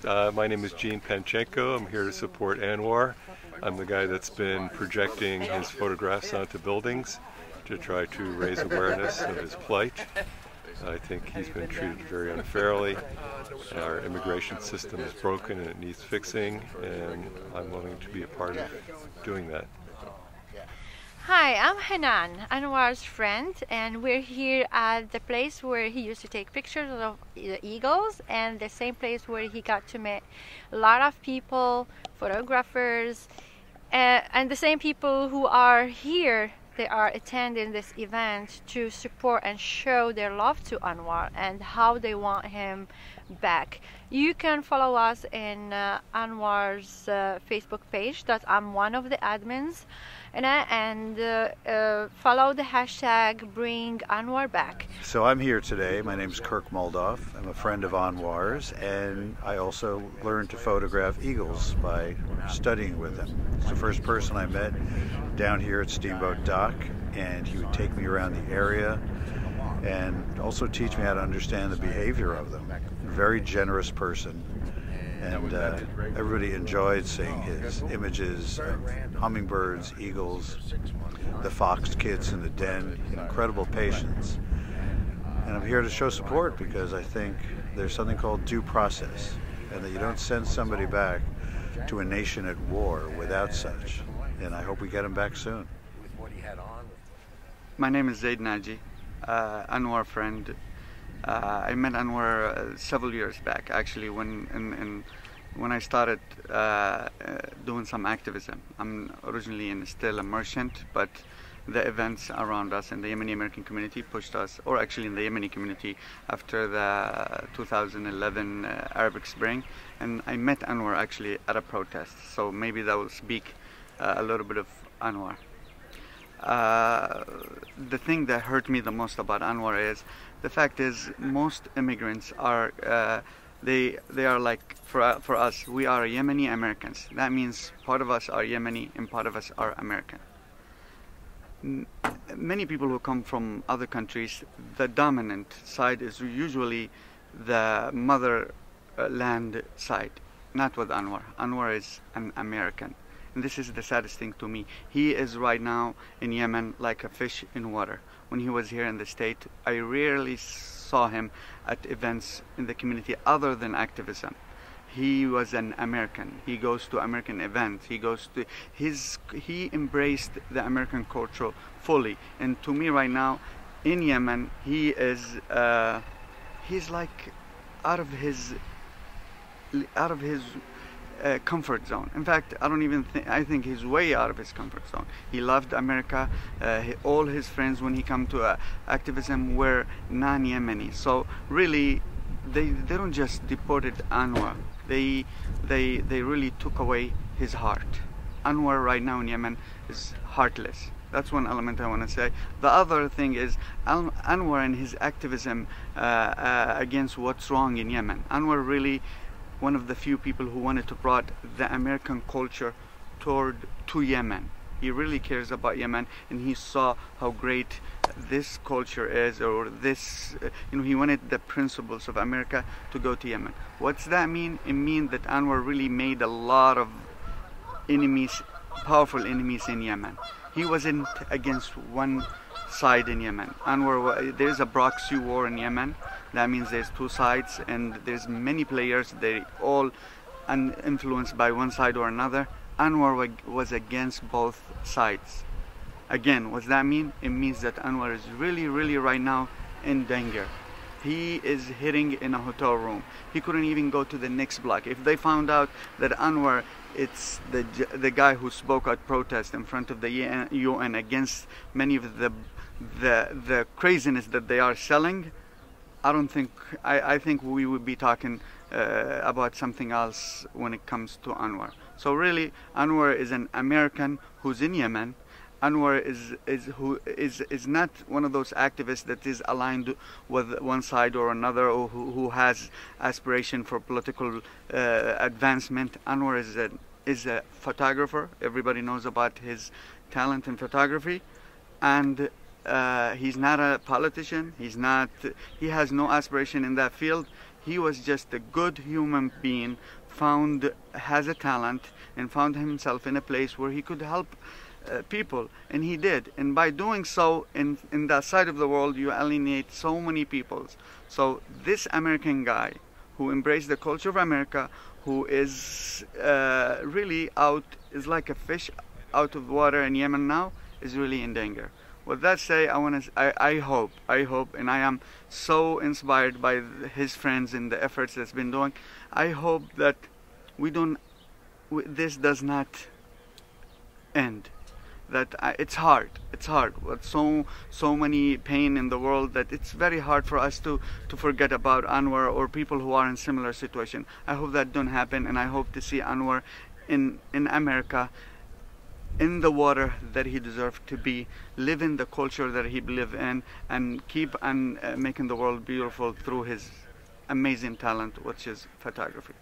My name is Gene Panchenko. I'm here to support Anwar. I'm the guy that's been projecting his photographs onto buildings to try to raise awareness of his plight. I think he's been treated very unfairly. Our immigration system is broken and it needs fixing, and I'm willing to be a part of doing that. Hi, I'm Hanan, Anwar's friend, and we're here at the place where he used to take pictures of the eagles, and the same place where he got to meet a lot of people, photographers, and the same people who are here. They are attending this event to support and show their love to Anwar and how they want him back. You can follow us in Anwar's Facebook page, that I'm one of the admins, and follow the hashtag Bring Anwar Back. So I'm here today. My name's Kirk Moldoff. I'm a friend of Anwar's, and I also learned to photograph eagles by studying with him. He's the first person I met down here at Steamboat Dock, and he would take me around the area and also teach me how to understand the behavior of them. Very generous person, and everybody enjoyed seeing his images of hummingbirds, eagles, the fox kids in the den, incredible patience. And I'm here to show support because I think there's something called due process, and that you don't send somebody back to a nation at war without such. And I hope we get him back soon. My name is Zaid Naji, Anwar friend. I met Anwar several years back, actually, when I started doing some activism. I'm originally still a merchant, but the events around us in the Yemeni American community pushed us, or actually in the Yemeni community, after the 2011 Arabic Spring, and I met Anwar actually at a protest. So maybe that will speak a little bit of Anwar. The thing that hurt me the most about Anwar is the fact is most immigrants are they are like for us, we are Yemeni Americans. That means part of us are Yemeni and part of us are American. Many people who come from other countries, the dominant side is usually the motherland side. Not with Anwar. Anwar is an American. And this is the saddest thing to me. He is right now in Yemen like a fish in water. When he was here in the state, I rarely saw him at events in the community other than activism. He was an American. He goes to American events. He embraced the American culture fully. And to me right now, in Yemen, he is he's like out of his comfort zone. In fact, I think he's way out of his comfort zone. He loved America. All his friends, when he come to activism, were non-Yemeni. So really, they don't just deported Anwar. They really took away his heart. Anwar right now in Yemen is heartless. That's one element I want to say. The other thing is Anwar and his activism against what's wrong in Yemen. Anwar really one of the few people who wanted to brought the American culture to Yemen. He really cares about Yemen, and he saw how great this culture is, or this, he wanted the principles of America to go to Yemen. What's that mean? It means that Anwar really made a lot of enemies, powerful enemies in Yemen. He wasn't against one side in Yemen. There's a proxy war in Yemen. That means there's two sides, and there's many players. They all influenced by one side or another. Anwar was against both sides. Again, what's that mean? It means that Anwar is really, really right now in danger. He is hiding in a hotel room. He couldn't even go to the next block. If they found out that Anwar, it's the guy who spoke at protest in front of the UN against many of the craziness that they are selling, I think we would be talking about something else when it comes to Anwar. So really, Anwar is an American who's in Yemen. Anwar is not one of those activists that is aligned with one side or another, or who has aspiration for political advancement. Anwar is a photographer. Everybody knows about his talent in photography, and He's not a politician. He has no aspiration in that field. He was just a good human being, has a talent, and found himself in a place where he could help people, and he did. And by doing so, in that side of the world, you alienate so many peoples. So this American guy who embraced the culture of America, who is really is like a fish out of water in Yemen now, is really in danger. With that say, I hope, and I am so inspired by his friends and the efforts that's been doing. I hope that this does not end. That it's hard with so many pain in the world, that it's very hard for us to forget about Anwar or people who are in similar situation. I hope that don't happen, and I hope to see Anwar in America, in the water that he deserved to be, live in the culture that he live in, and keep on making the world beautiful through his amazing talent, which is photography.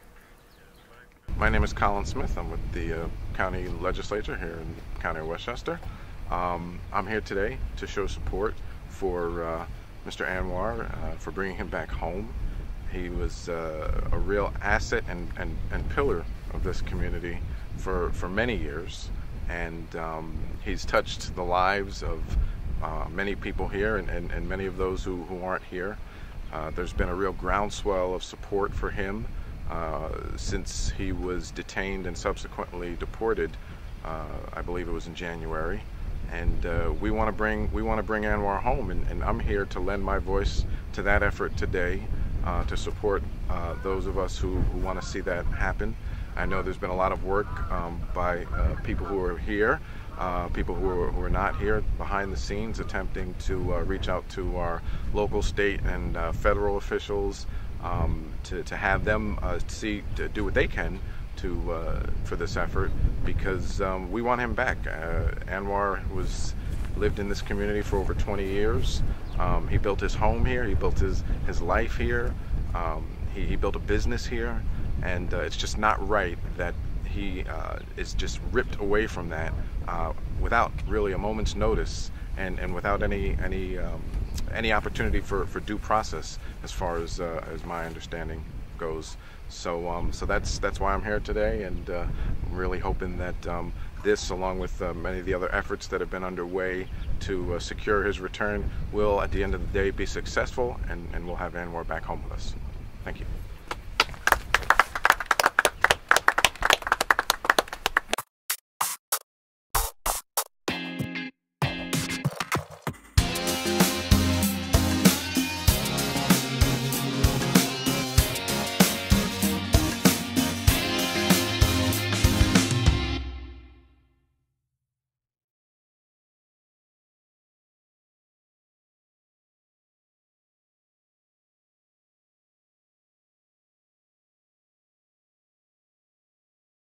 My name is Colin Smith. I'm with the county legislature here in the county of Westchester. I'm here today to show support for Mr. Anwar, for bringing him back home. He was a real asset and pillar of this community for many years, and he's touched the lives of many people here and many of those who aren't here. There's been a real groundswell of support for him since he was detained and subsequently deported. I believe it was in January, and we want to bring Anwar home, and I'm here to lend my voice to that effort today, to support those of us who want to see that happen. I know there's been a lot of work by people who are here, people who are not here, behind the scenes, attempting to reach out to our local, state, and federal officials, to have them to do what they can for this effort, because we want him back. Anwar lived in this community for over 20 years. He built his home here. He built his life here. He built a business here, and it's just not right that he is just ripped away from that without really a moment's notice, and without any opportunity for due process, as far as my understanding goes. So that's why I'm here today, and I'm really hoping that this, along with many of the other efforts that have been underway to secure his return, will at the end of the day be successful, and we'll have Anwar back home with us. Thank you.